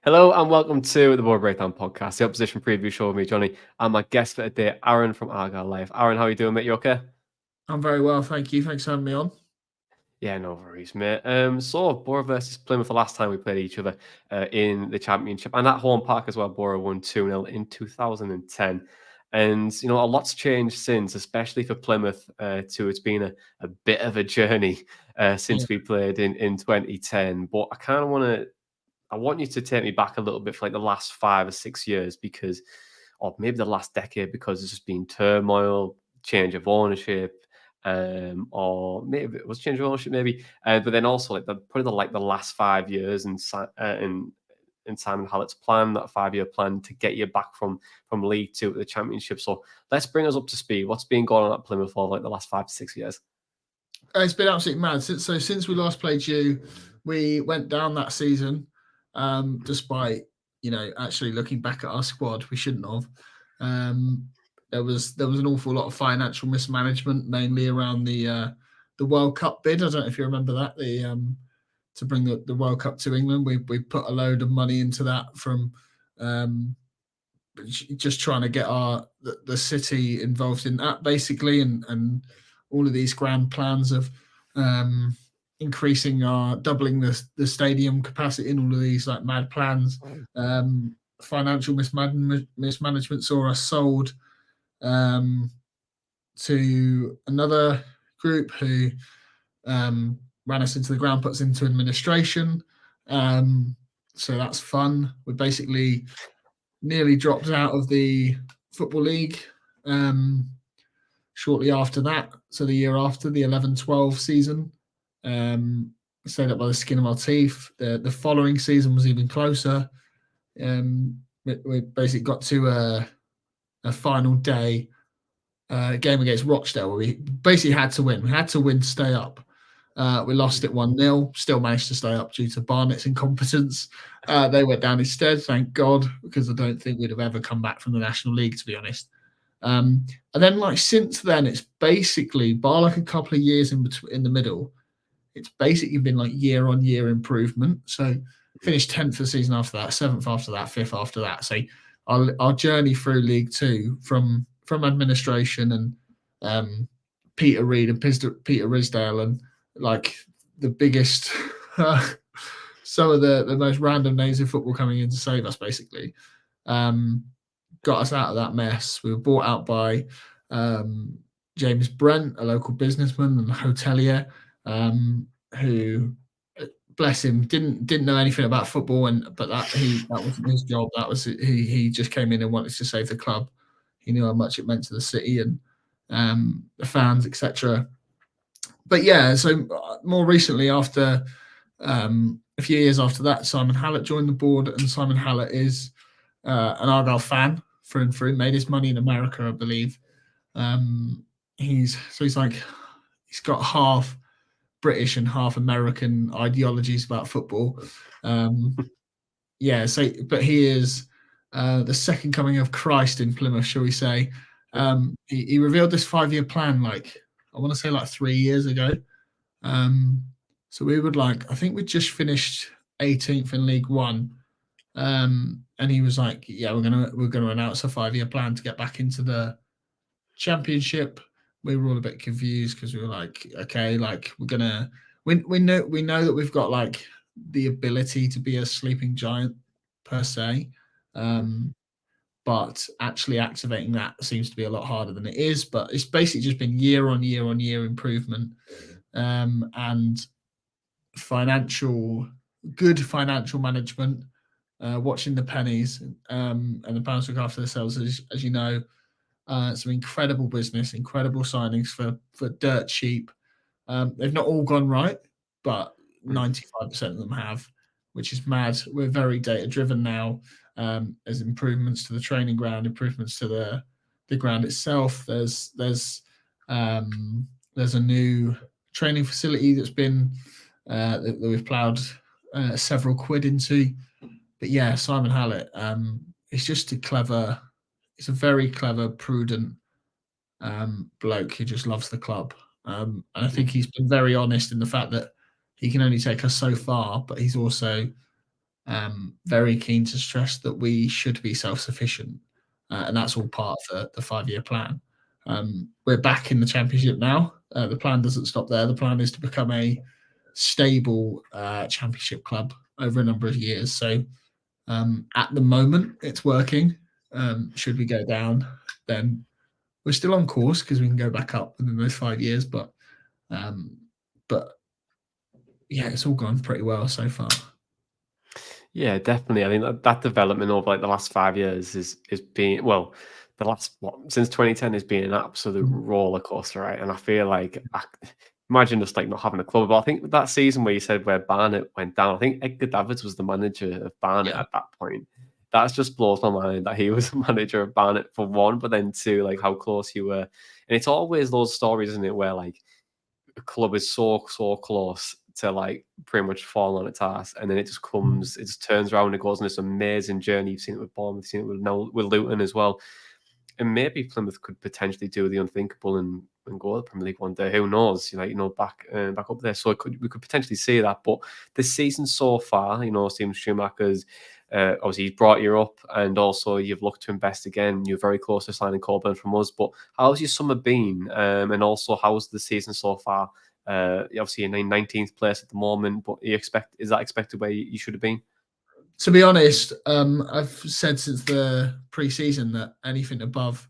Hello and welcome to the Boro Breakdown podcast, the opposition preview show with me, Jonny, and my guest for today, Aaron from Argyle Life. Aaron, how are you doing, mate? You okay? I'm very well, thank you. Thanks for having me on. Yeah, no worries, mate. So Boro versus Plymouth the last time we played each other in the Championship, and at home park as well. Boro won 2-0 in 2010. And, a lot's changed since, especially for Plymouth, too. It's been a bit of a journey Yeah. since we played in 2010. But I want you to take me back a little bit for like the last 5 or 6 years or maybe the last decade, because there's just been turmoil, change of ownership, or maybe it was change of ownership, maybe. But then also like the last 5 years in Simon Hallett's plan, that 5-year plan to get you back from League Two to the Championship. So let's bring us up to speed. What's been going on at Plymouth for like the last 5 to 6 years? It's been absolutely mad. Since we last played you, we went down that season, despite actually looking back at our squad, we shouldn't have. There was an awful lot of financial mismanagement, mainly around the World Cup bid. I don't know if you remember that. To bring the World Cup to England, we put a load of money into that from um, just trying to get the city involved in that, basically, and all of these grand plans of increasing our doubling the stadium capacity and all of these like mad plans. Financial mismanagement saw us sold um, to another group who ran us into the ground, put us into administration. So that's fun. We basically nearly dropped out of the Football League shortly after that. So the year after, the 11-12 season, stayed up by the skin of our teeth. The following season was even closer. We basically got to a final day game against Rochdale where we basically had to win. We had to win to stay up. We lost it 1-0, still managed to stay up due to Barnett's incompetence. They went down instead, thank God, because I don't think we'd have ever come back from the National League, to be honest. And then, like, since then, it's basically, bar like a couple of years in the middle, it's basically been like year-on-year improvement. So finished 10th the season after that, 7th after that, 5th after that. So our journey through League Two from administration and Peter Reid and Peter Risdale and like the biggest, some of the most random names in football coming in to save us, basically, got us out of that mess. We were bought out by James Brent, a local businessman and hotelier, who, bless him, didn't know anything about football, but that wasn't his job. That was he just came in and wanted to save the club. He knew how much it meant to the city and the fans, etc. But yeah, so more recently, after a few years after that, Simon Hallett joined the board, and Simon Hallett is an Argyle fan through and through. Made his money in America, I believe. He's got half British and half American ideologies about football. But he is the second coming of Christ in Plymouth, shall we say? He revealed this 5-year plan, like I want to say like 3 years ago. So we would I think we just finished 18th in League One, and he was like, "Yeah, we're gonna announce a 5-year plan to get back into the Championship." We were all a bit confused because we were like, "Okay, like we know that we've got like the ability to be a sleeping giant per se." But actually activating that seems to be a lot harder than it is. But it's basically just been year on year on year improvement, and good financial management, watching the pennies, and the pounds look after themselves, as you know. Some incredible business, incredible signings for dirt cheap. They've not all gone right, but 95% of them have, which is mad. We're very data driven now. There's improvements to the training ground, improvements to the ground itself. There's a new training facility that's been that we've ploughed several quid into. But yeah, Simon Hallett, he's just he's a very clever, prudent bloke who just loves the club. And I think he's been very honest in the fact that he can only take us so far, but he's also very keen to stress that we should be self-sufficient, and that's all part of the 5-year plan. We're back in the Championship now. The plan doesn't stop there. The plan is to become a stable Championship club over a number of years. So at the moment, it's working. Should we go down, then we're still on course because we can go back up within those 5 years. But yeah, it's all gone pretty well so far. Yeah, definitely. I think that development over like the last 5 years is being the last since 2010 has been an absolute roller coaster, right? And I feel like imagine just like not having a club. But I think that season where you said where Barnet went down, I think Edgar Davids was the manager of Barnet Yeah. at that point. That's just blows my mind that he was the manager of Barnet for one, but then two, like how close you were. And it's always those stories, isn't it, where like a club is so close to like pretty much fall on its ass, and then it just turns around and goes on this amazing journey. You've seen it with Bournemouth, you've seen it with Luton as well, and maybe Plymouth could potentially do the unthinkable and go to the Premier League one day. Who knows? Back up there. So we could potentially see that. But this season so far, Steven Schumacher's obviously he's brought you up, and also you've looked to invest again. You're very close to signing Coburn from us. But how's your summer been? And also, how's the season so far? Obviously, you're in 19th place at the moment, but is that expected where you should have been? To be honest, I've said since the pre-season that anything above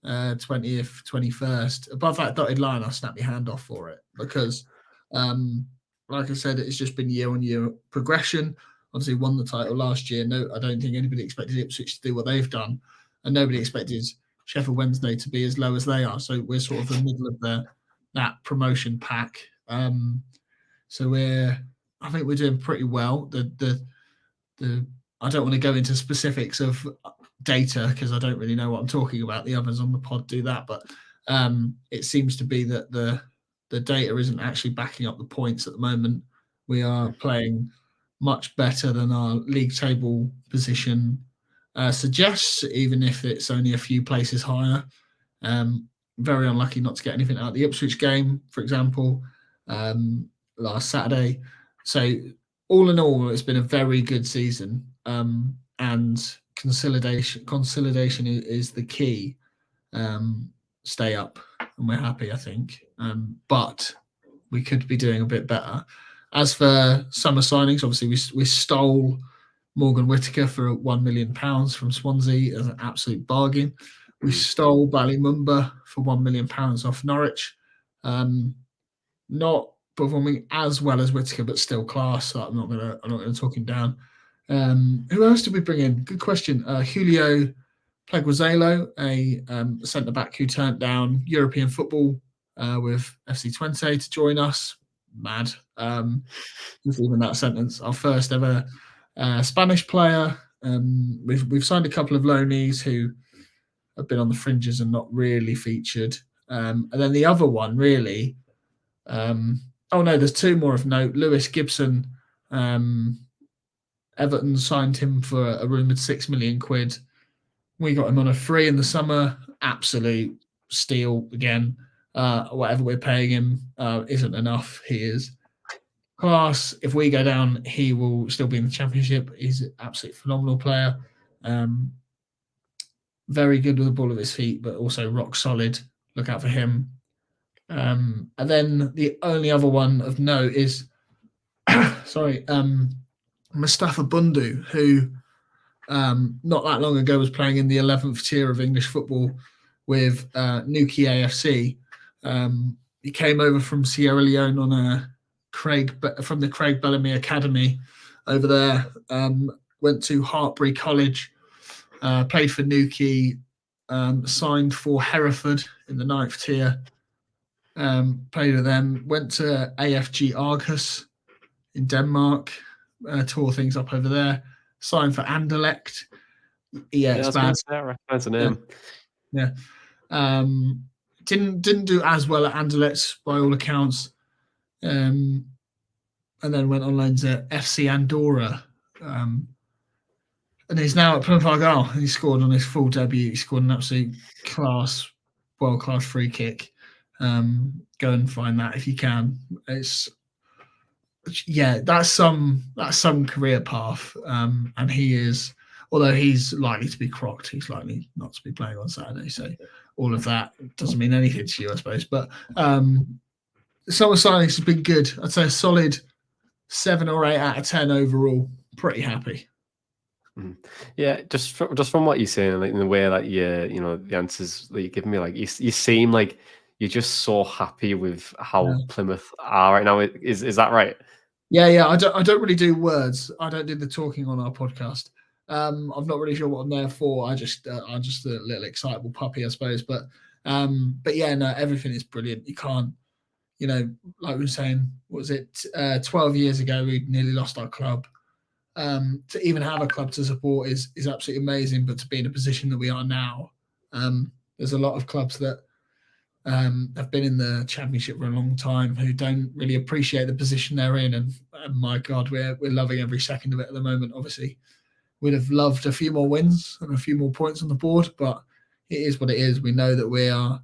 20th, 21st, above that dotted line, I'll snap your hand off for it because, like I said, it's just been year-on-year progression. Obviously, won the title last year. No, I don't think anybody expected Ipswich to do what they've done, and nobody expected Sheffield Wednesday to be as low as they are. So we're sort of the middle of that promotion pack. So I think we're doing pretty well. The I don't want to go into specifics of data because I don't really know what I'm talking about. The others on the pod do that, but it seems to be that the data isn't actually backing up the points at the moment. We are playing much better than our league table position suggests, even if it's only a few places higher. Very unlucky not to get anything out of the Ipswich game, for example, last Saturday. So all in all, it's been a very good season, and consolidation is the key. Stay up, and we're happy, I think. But we could be doing a bit better. As for summer signings, obviously we stole Morgan Whittaker for £1 million from Swansea as an absolute bargain. We stole Ballymumba for £1 million off Norwich. Not performing as well as Whittaker, but still class. So I'm not gonna talk him down. Who else did we bring in? Good question. Julio Pleguezuelo, a centre back who turned down European football with FC Twente to join us. Mad. Just even that sentence. Our first ever Spanish player. We've signed a couple of loanees who have been on the fringes and not really featured. And then the other one, really. Oh no, there's two more of note. Lewis Gibson, Everton signed him for a rumoured £6 million. We got him on a free in the summer. Absolute steal again. Whatever we're paying him isn't enough. He is class. If we go down, he will still be in the Championship. He's an absolutely phenomenal player. Very good with the ball at his feet, but also rock solid. Look out for him. And then the only other one of note is, Mustafa Bundu, who not that long ago was playing in the 11th tier of English football with Newquay AFC. He came over from Sierra Leone on from the Craig Bellamy Academy over there. Went to Hartbury College, played for Newquay, signed for Hereford in the 9th tier. Played with them, went to AFG Argus in Denmark, tore things up over there, signed for Anderlecht. Yeah, it's bad. I recognize the name. Yeah. Didn't do as well at Anderlecht by all accounts. And then went on loan to FC Andorra. And he's now at Plymouth Argyle. He scored on his full debut. He scored an absolute world-class free kick. Go and find that if you can. It's yeah, that's some career path. And he is, although he's likely to be crocked, he's likely not to be playing on Saturday. So all of that doesn't mean anything to you, I suppose. But summer signings has been good. I'd say a solid 7 or 8 out of 10 overall. Pretty happy. Yeah, just from what you're saying, like in the way that the answers that you're giving me, like you seem like you're just so happy with how Yeah. Plymouth are right now. Is that right? Yeah. I don't really do words. I don't do the talking on our podcast. I'm not really sure what I'm there for. I'm just a little excitable puppy, I suppose. But yeah, no, everything is brilliant. You can't, like we were saying, what was it 12 years ago? We nearly lost our club. To even have a club to support is absolutely amazing. But to be in a position that we are now, there's a lot of clubs that have been in the championship for a long time who don't really appreciate the position they're in. And my God, we're loving every second of it at the moment. Obviously, we'd have loved a few more wins and a few more points on the board, but it is what it is. We know that we are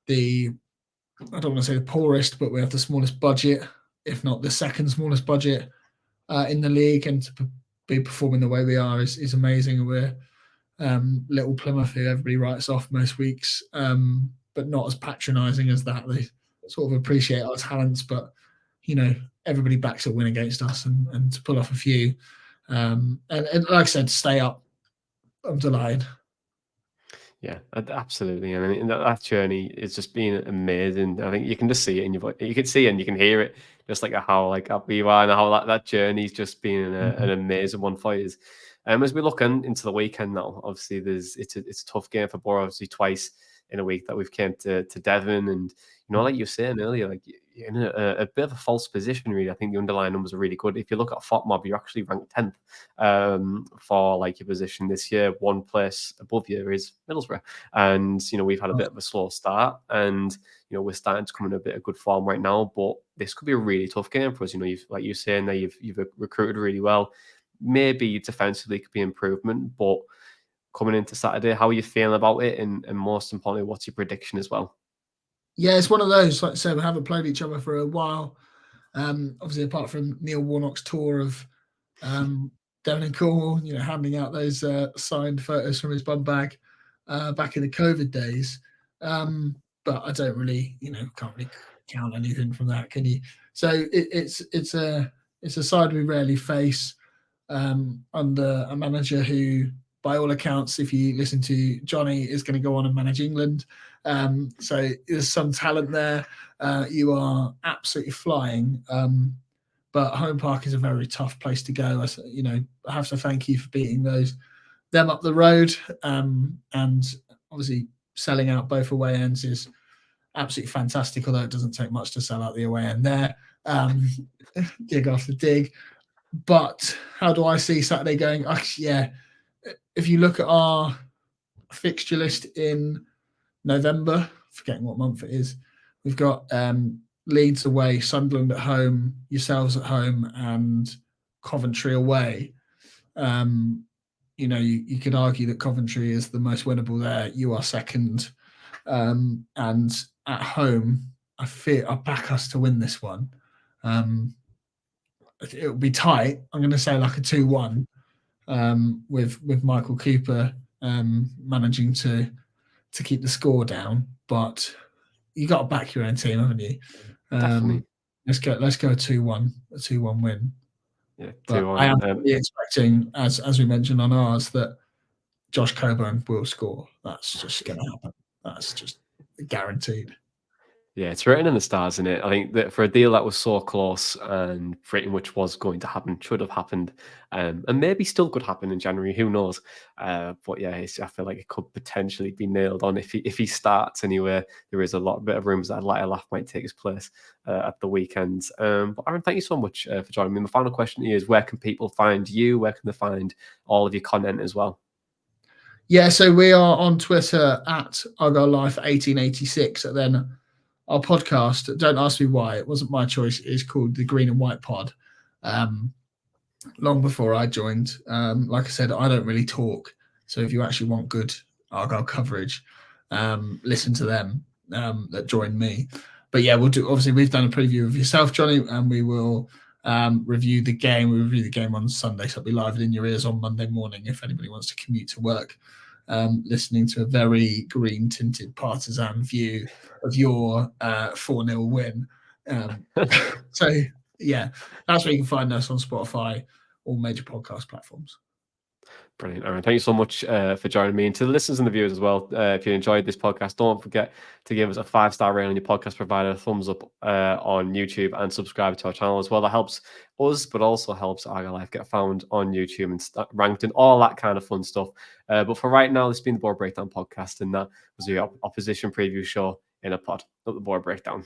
I don't want to say the poorest, but we have the smallest budget, if not the second smallest budget in the league. And to be performing the way we are is amazing. We're little Plymouth who everybody writes off most weeks, but not as patronising as that. They sort of appreciate our talents, but everybody backs a win against us, and to pull off a few, and like I said, stay up. I'm delighted. Yeah, absolutely. And I mean, that journey is just been amazing. I think you can just see it in your voice. You can see it and you can hear it, just like how happy you are and how that journey's just been an amazing one for you. As we look into the weekend now, obviously it's a tough game for Boro, obviously twice in a week that we've came to Devon, and like you were saying earlier, like you're in a bit of a false position really. I think the underlying numbers are really good. If you look at FOTMob, you're actually ranked 10th for like your position this year. One place above you is Middlesbrough, and we've had a bit of a slow start, and we're starting to come in a bit of good form right now. But this could be a really tough game for us. You've, like you're saying there, you've recruited really well. Maybe defensively could be improvement, but coming into Saturday, how are you feeling about it? And most importantly, what's your prediction as well? Yeah, it's one of those. Like I said, we haven't played each other for a while. Obviously, apart from Neil Warnock's tour of Devon and Cornwall, handing out those signed photos from his bum bag back in the COVID days. But I don't really, can't really count anything from that, can you? So it's a side we rarely face under a manager who, by all accounts, if you listen to Jonny, is going to go on and manage England. So there's some talent there. You are absolutely flying. But Home Park is a very tough place to go. I have to thank you for beating them up the road, and obviously selling out both away ends is absolutely fantastic. Although it doesn't take much to sell out the away end there, dig after dig. But how do I see Saturday going? Yeah, if you look at our fixture list in November, forgetting what month it is, we've got Leeds away, Sunderland at home, yourselves at home, and Coventry away. You could argue that Coventry is the most winnable there. You are second, and at home, I back us to win this one. It'll be tight. I'm going to say like a 2-1, with Michael Cooper managing to keep the score down. But you got to back your own team, haven't you? Definitely. Let's go a 2-1 win. Yeah, But 2-1. I am really expecting, as we mentioned on ours, that Josh Coburn will score. That's just going to happen. That's just guaranteed. Yeah, it's written in the stars, isn't it? I think that for a deal that was so close and pretty much was going to happen, should have happened, and maybe still could happen in January. Who knows? But yeah, I feel like it could potentially be nailed on if he starts anyway. There is a bit of rumours that Lighter Laugh might take his place at the weekend. But Aaron, thank you so much for joining me. My final question is: where can people find you? Where can they find all of your content as well? Yeah, so we are on Twitter at Argyle Life 1886, and then our podcast, don't ask me why, it wasn't my choice, is called the Green and White Pod. Long before I joined, like I said, I don't really talk. So if you actually want good Argyle coverage, listen to them that join me. But yeah, we'll do. Obviously, we've done a preview of yourself, Jonny, and we will review the game. We review the game on Sunday, so it'll be live in your ears on Monday morning if anybody wants to commute to work, listening to a very green tinted partisan view of your 4-0 win. So yeah, that's where you can find us on Spotify, all major podcast platforms. Brilliant, Aaron. Thank you so much for joining me. And to the listeners and the viewers as well, if you enjoyed this podcast, don't forget to give us a 5-star rating on your podcast provider, a thumbs up on YouTube, and subscribe to our channel as well. That helps us, but also helps Argyle Life get found on YouTube and ranked and all that kind of fun stuff. But for right now, this has been the Boro Breakdown podcast, and that was your opposition preview show in a pod. Not the Boro Breakdown.